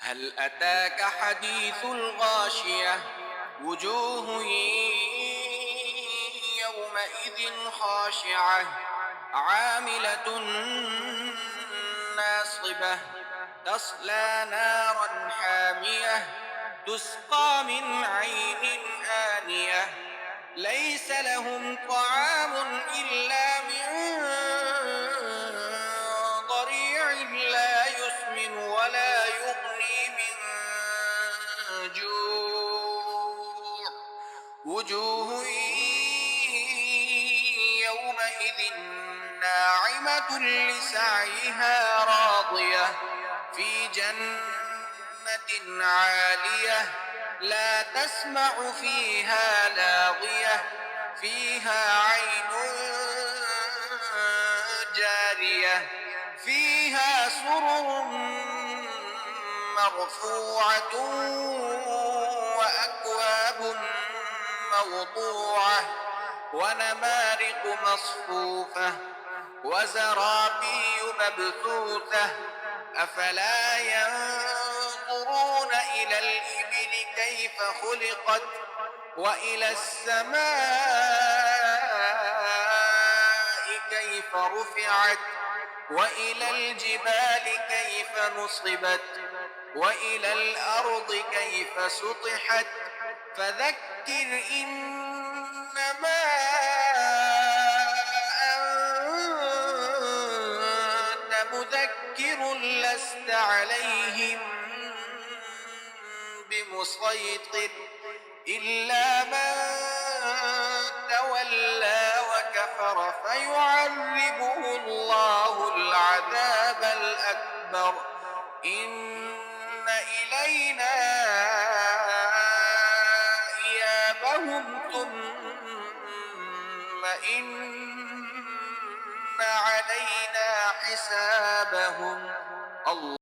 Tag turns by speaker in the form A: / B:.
A: هل أتاك حديث الغاشية؟ وجوه يومئذ خاشعة عاملة ناصبة تصلى نارا حامية تسقى من عين آنية ليس لهم طعام إلا من ضريع لا يسمن ولا يغني من جوع وجوه يومئذ ناعمة لسعيها راضية في جنة عالية لا تسمع فيها لاغية فيها عين جارية فيها سرر مرفوعة وأكواب موضوعة ونمارق مصفوفة وزرابي مبثوثة أفلا ينظرون إلى الإبل كيف خلقت وإلى السماء كيف رفعت وإلى الجبال كيف نصبت وإلى الأرض كيف سطحت فذكر إنما أنت مذكر لست عليهم بمسيطر إلا من تولى وكفر فيعذبه الله العذاب الأكبر إن إلينا إيابهم ثم إن علينا حسابهم. الله